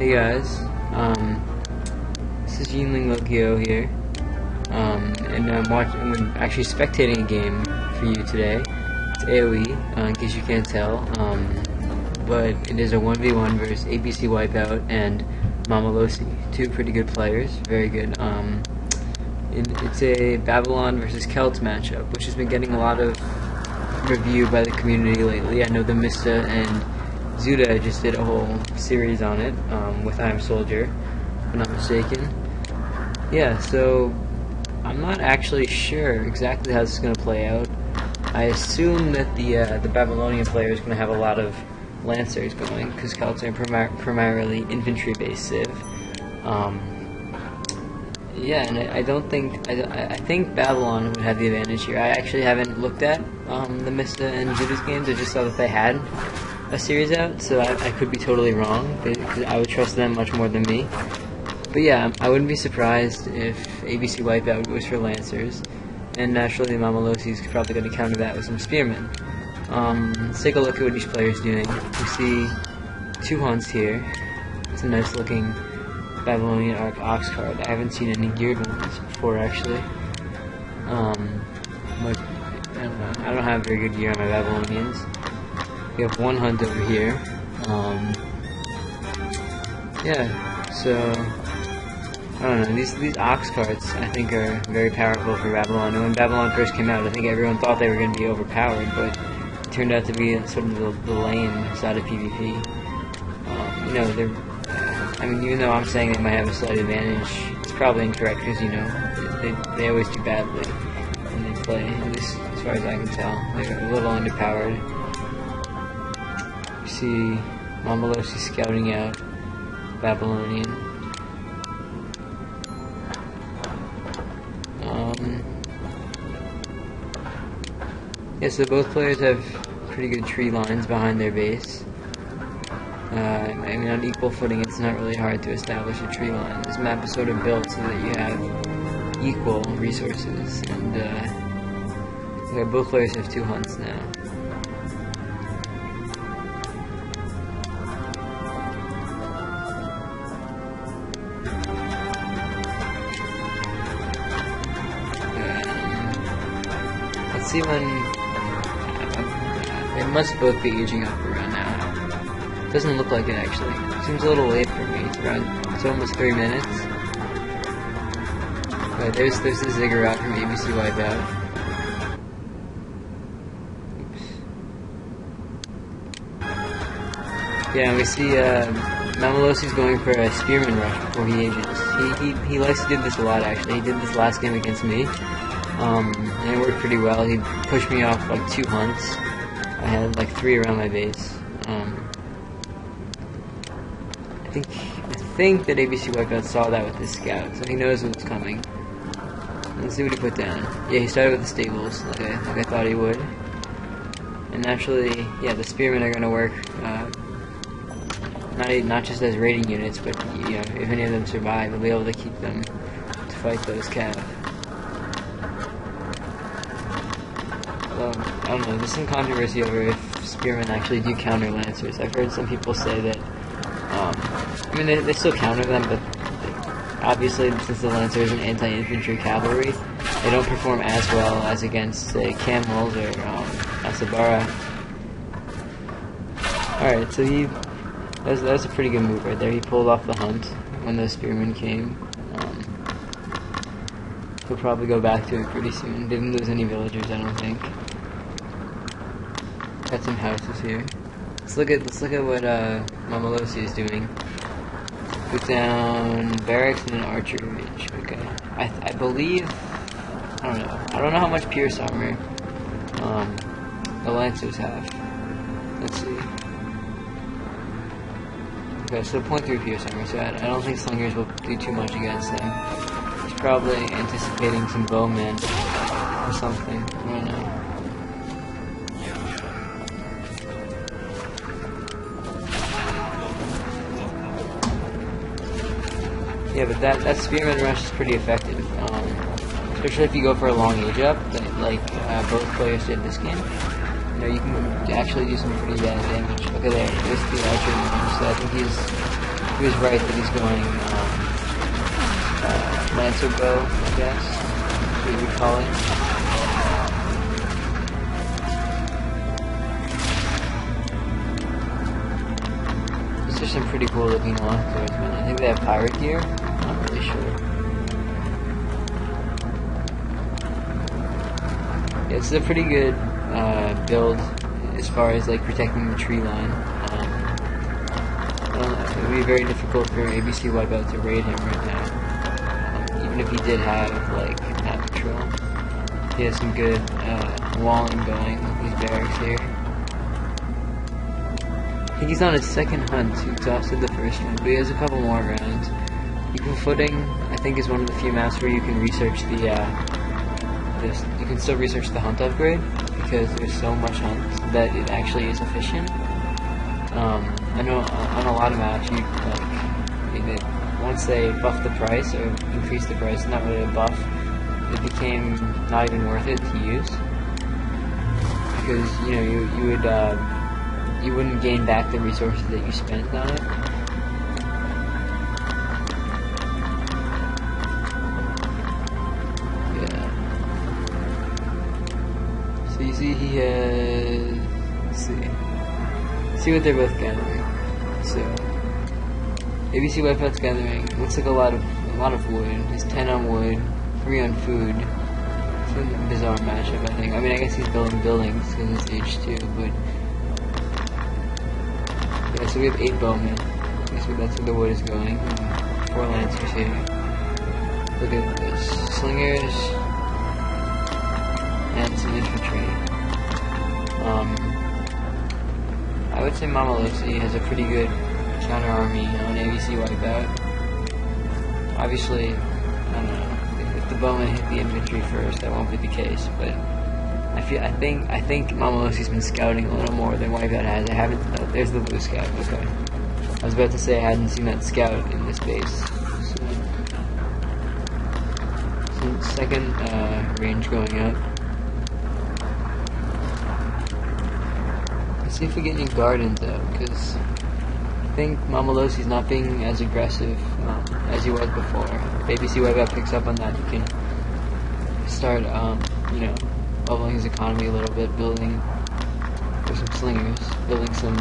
Hey guys, this is Yinling Lokio here, and I'm actually spectating a game for you today. It's AoE, in case you can't tell, but it is a 1v1 versus ABC Wipeout and MaMaLosi, two pretty good players, very good. It's a Babylon versus Celts matchup, which has been getting a lot of review by the community lately. I know the Mista and Zuda just did a whole series on it, with I'm Soldier, if I'm not mistaken. Yeah, so I'm not actually sure exactly how this is going to play out. I assume that the Babylonian player is going to have a lot of Lancers going, because Celts are primarily infantry-based civ. Yeah, and I don't think, I think Babylon would have the advantage here. I actually haven't looked at the Mista and Zuda's games. I just saw that they had a series out, so I could be totally wrong, because I would trust them much more than me. But yeah, I wouldn't be surprised if ABC Wipeout goes for Lancers, and naturally MaMaLosi is probably going to counter that with some Spearmen. Let's take a look at what each player is doing. We see two hunts here. It's a nice looking Babylonian Arc Ox card. I haven't seen any geared ones before, actually. But I don't know. I don't have very good gear on my Babylonians. We have one hunt over here. Yeah, so I don't know. These Ox cards I think are very powerful for Babylon. And when Babylon first came out, I think everyone thought they were going to be overpowered, but it turned out to be sort of the lame side of PvP. You know, I mean, even though I'm saying they might have a slight advantage, it's probably incorrect because, you know, they always do badly when they play, at least as far as I can tell. They're a little underpowered. You see MaMaLosi scouting out Babylonian. Yeah, so both players have pretty good tree lines behind their base. I mean, on equal footing, it's not really hard to establish a tree line. This map is sort of built so that you have equal resources, and yeah, both players have two hunts now. Let's see when they must both be aging up around now. Doesn't look like it, actually. Seems a little late for me. It's almost 3 minutes. But there's the Ziggurat from ABC Wipeout. Oops. Yeah, we see MaMaLosi's going for a Spearman rush before he ages. He likes to do this a lot, actually. He did this last game against me. And it worked pretty well. He pushed me off like 2 hunts. I had like 3 around my base. I think that ABC Wipeout saw that with his scout, so he knows what's coming. Let's see what he put down. Yeah, he started with the stables, like I thought he would. And naturally, yeah, the Spearmen are going to work, not just as raiding units, but you know, if any of them survive, we'll be able to keep them to fight those cav. So, I don't know, there's some controversy over if Spearmen actually do counter Lancers. I've heard some people say that I mean, they still counter them, but obviously, since the Lancer is an anti-infantry cavalry, they don't perform as well as against, say, camels or Asabara. Alright, so that was a pretty good move right there. He pulled off the hunt when those Spearmen came. He'll probably go back to it pretty soon. Didn't lose any villagers, I don't think. Got some houses here. Let's look at what MaMaLosi is doing. Put down barracks and an archery range. Okay. I believe, I don't know how much pierce armor the Lancers have. Let's see. Okay, so 0.3 pierce armor, so I don't think slingers will do too much against them. He's probably anticipating some bowmen or something. I don't know. Yeah, but that Spearman rush is pretty effective, especially if you go for a long age up, like both players did this game. You know, you can actually do some pretty bad damage. Look at there, there's the archer, so I think he was right that he's going Lancer bow, I guess, is what you would call it. These are some pretty cool looking long swordsmen. I think they have pirate gear. I'm not really sure. Yeah, this is a pretty good build as far as like protecting the tree line. It would be very difficult for ABC Wipeout to raid him right now. Even if he did have like map patrol. He has some good walling going with these barracks here. I think he's on his second hunt. He exhausted the first one, but he has a couple more rounds. Equal Footing, I think, is one of the few maps where you can research the you can still research the hunt upgrade, because there's so much hunt that it actually is efficient. I know on a lot of maps, once they buffed the price or increased the price, not really a buff, it became not even worth it to use, because you wouldn't gain back the resources that you spent on it. So you see he has, let's see what they're both gathering. So ABC Wipeout's gathering, looks like a lot of wood. He's 10 on wood, 3 on food. It's a bizarre matchup, I think. I mean, I guess he's building buildings because it's age 2, but yeah, so we have 8 bowmen. I guess that's where the wood is going. 4 lancers here. Look at this. Slingers and some infantry. I would say MaMaLosi has a pretty good counter army on ABC Wipeout. Obviously, I don't know, if the bowmen hit the infantry first, that won't be the case, but I think MaMaLosi's been scouting a little more than Wipeout has. I haven't, oh, there's the blue scout, okay. I was about to say I hadn't seen that scout in this base. So second range going up. See if we get any gardens out, because I think MaMaLosi's not being as aggressive as he was before. If ABC Wipeout picks up on that, he can start, leveling his economy a little bit, building for some slingers, building some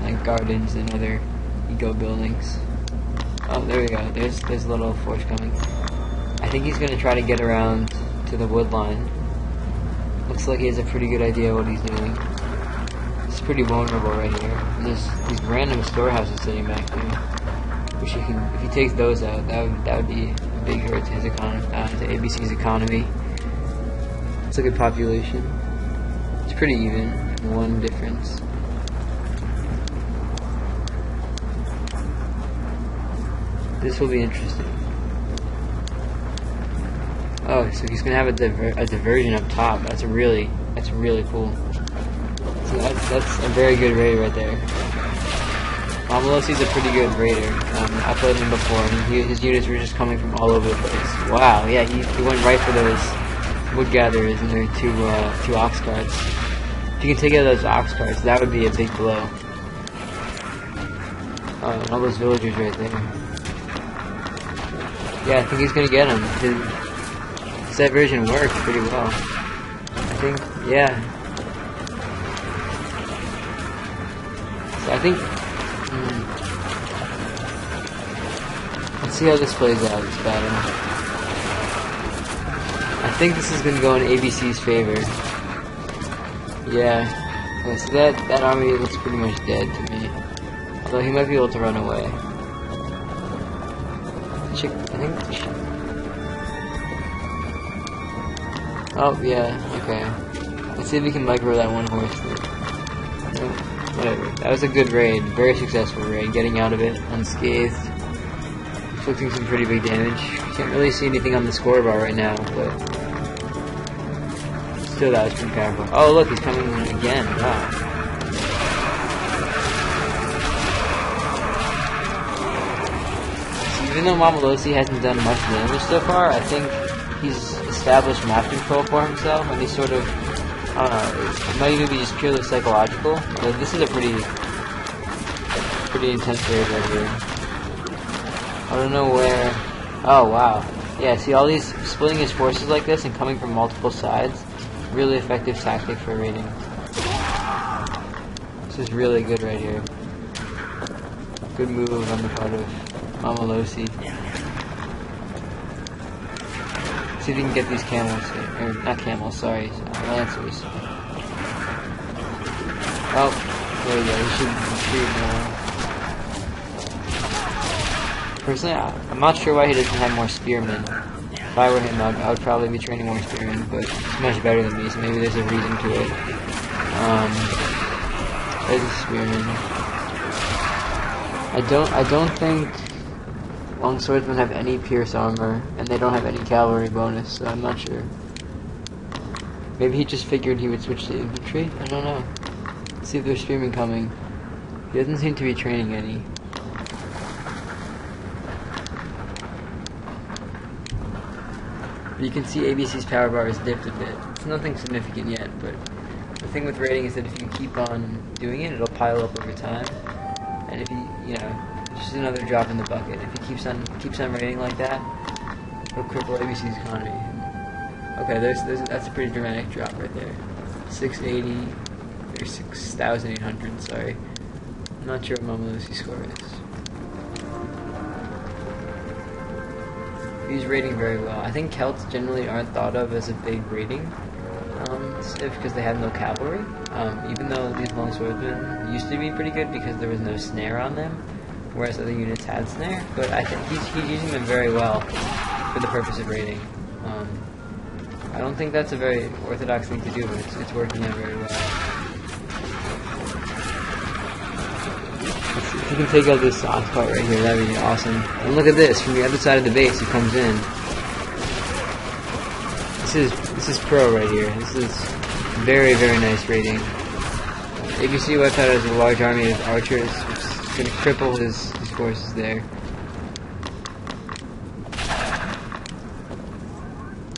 like gardens and other eco buildings. Oh, there we go. There's a little force coming. I think he's gonna try to get around to the wood line. Looks like he has a pretty good idea what he's doing. It's pretty vulnerable right here. And there's these random storehouses sitting back there, which he can, if he takes those out, that would be a big hurt to his economy, to ABC's economy. Let's look at population. It's pretty even, one difference. This will be interesting. Oh, so he's gonna have a diversion up top. That's really cool. So that's a very good raid right there. MaMaLosi's a pretty good raider. I played him before, and his units were just coming from all over the place. Wow, yeah, he went right for those wood gatherers and their two ox carts. If you can take out those ox carts, that would be a big blow. And all those villagers right there. Yeah, I think he's gonna get him. His diversion worked pretty well. I think, yeah. So I think, let's see how this plays out, this battle. I think this is going to go in ABC's favor. Yeah. Okay, so that army looks pretty much dead to me. Although he might be able to run away. Oh, yeah, okay. Let's see if we can micro that one horse through. No. Whatever. That was a good raid. Very successful raid. Getting out of it unscathed. Inflicting some pretty big damage. Can't really see anything on the scorebar right now, but still that was pretty powerful. Oh look, he's coming again. Wow. So even though MaMaLosi hasn't done much damage so far, I think he's established map control for himself, and he's sort of, I don't know, it might even be just purely psychological. But this is a pretty intense raid right here. I don't know where. Oh wow. Yeah, see all these splitting his forces like this and coming from multiple sides. Really effective tactic for raiding. This is really good right here. Good move on the part of MaMaLosi. See if we can get these camels here. Or not camels, sorry, lancers. Oh, there we go. We should retreat now. Personally, I'm not sure why he doesn't have more spearmen. If I were him, I would probably be training more spearmen, but he's much better than me, so maybe there's a reason to it. There's a spearman. I don't think longswordsmen have any pierce armor, and they don't have any cavalry bonus, so I'm not sure. Maybe he just figured he would switch to infantry? I don't know. Let's see if there's spearmen coming. He doesn't seem to be training any. But you can see ABC's power bar is dipped a bit. It's nothing significant yet, but the thing with raiding is that if you keep on doing it, it'll pile up over time. And if you know, it's just another drop in the bucket. If he keeps on raiding like that, it'll cripple ABC's economy. Okay, that's a pretty dramatic drop right there. 680 or 6,800. Sorry, I'm not sure what MaMaLosi's score is. He's raiding very well. I think Celts generally aren't thought of as a big raiding civ because they have no cavalry. Even though these longswordmen used to be pretty good because there was no snare on them, whereas other units had snare. But I think he's using them very well for the purpose of raiding. I don't think that's a very orthodox thing to do, but it's working out very well. If you can take out this ox cart right here, that would be awesome. And look at this, from the other side of the base, he comes in. This is pro right here. This is very, very nice raiding. ABC Wipeout has a large army of archers, which is going to cripple his forces there.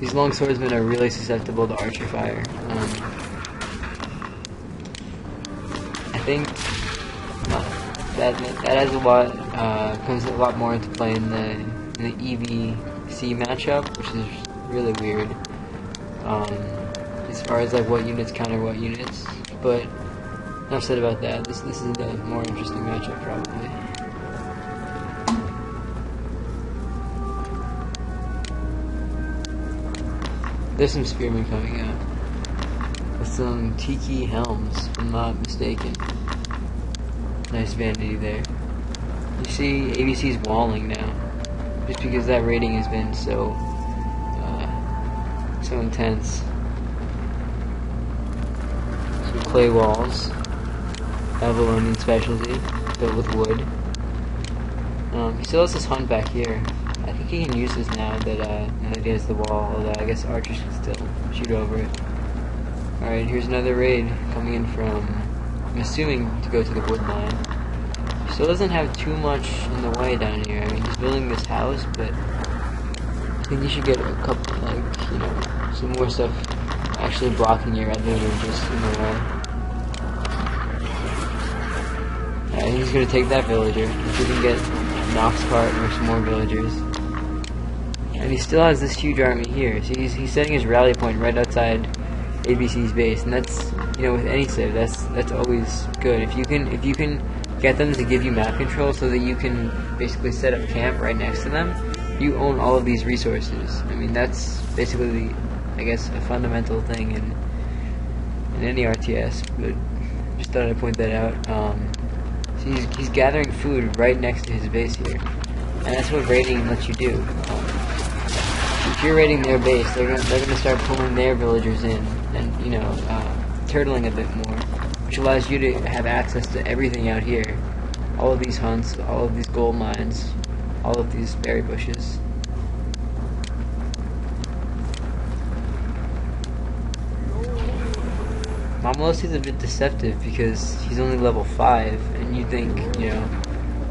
These long swordsmen are really susceptible to archer fire. I think that has a lot comes a lot more into play in the EVC matchup, which is really weird. As far as like what units counter what units, but enough said about that. This is the more interesting matchup probably. There's some spearmen coming out with some tiki helms, if I'm not mistaken. Nice vanity there. You see ABC's walling now, just because that raiding has been so intense. Some clay walls, Babylonian specialty, built with wood. He still has this hunt back here. I think he can use this now that he has the wall, although I guess archers can still shoot over it. Alright, here's another raid coming in from, I'm assuming, to go to the wood line. Still doesn't have too much in the way down here. I mean, he's building this house, but I think you should get a couple, like, you know, some more stuff actually blocking you rather than just in the way. Alright, he's gonna take that villager. If we can get an ox cart or some more villagers. And he still has this huge army here. So he's setting his rally point right outside ABC's base, and that's, you know, with any civ, that's always good. If you can get them to give you map control so that you can basically set up camp right next to them, you own all of these resources. I mean, that's basically, I guess, a fundamental thing in any RTS. But just thought I'd point that out. So he's gathering food right next to his base here, and that's what raiding lets you do. If you're raiding their base, they're gonna start pulling their villagers in, and you know, turtling a bit more, which allows you to have access to everything out here. All of these hunts, all of these gold mines, all of these berry bushes. MaMaLosi is a bit deceptive because he's only level 5, and you think, you know,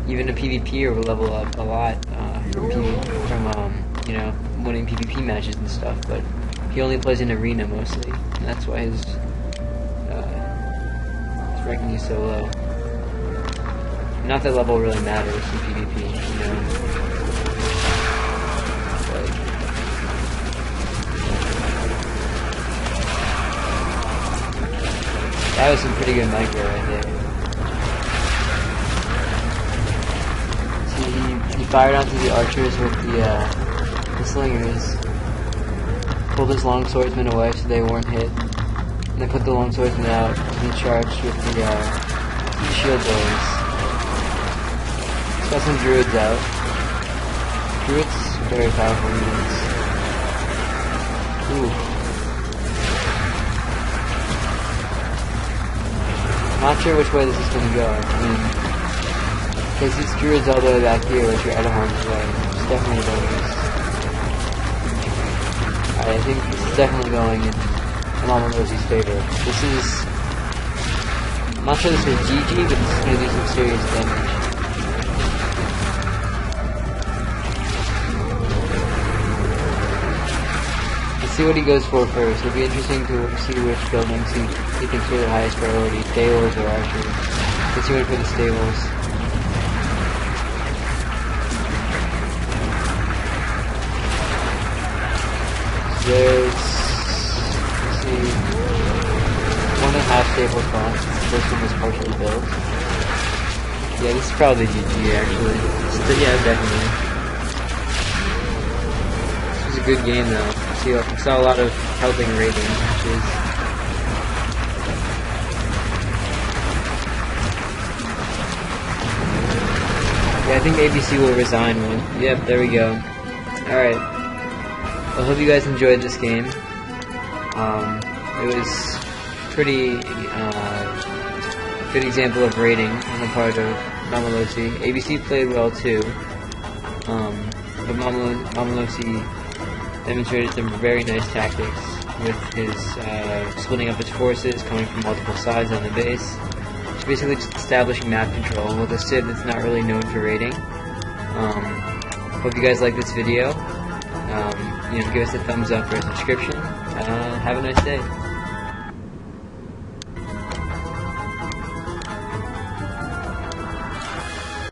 even a PvPer will level up a lot from you know, winning PvP matches and stuff, but he only plays in arena mostly, and that's why his ranking is so low. Not that level really matters in PvP, you know. That was some pretty good micro right there. See, he fired onto the archers with the slingers. Pulled his longswordsmen away so they weren't hit. And then put the longswordsmen out and charged with the shield bows. Got some druids out. Druids, very powerful units. Ooh. Not sure which way this is going to go. I mean, because these druids all the way back here, which are out of harm's way. It's definitely going. I think this is definitely going in MaMaLosi's favor. This is... I'm not sure this is GG, but this is going to do some serious damage. Let's see what he goes for first. It'll be interesting to see which buildings he thinks are the highest priority, stables or archers. Let's see what for the stables. There's, let's see, 1.5 stable spots. This one was partially built. Yeah, this is probably GG actually. Yeah, definitely. This was a good game though. See, I saw a lot of helping rating matches. Yeah, I think ABC will resign one. Yep, there we go. Alright. I hope you guys enjoyed this game. It was pretty good example of rating on the part of MaMaLosi. ABC played well too, but MaMaLosi demonstrated some very nice tactics with his splitting up his forces, coming from multiple sides on the base. It's basically just establishing map control with a Sid that's not really known for raiding. Hope you guys like this video. Give us a thumbs up or a subscription. Have a nice day.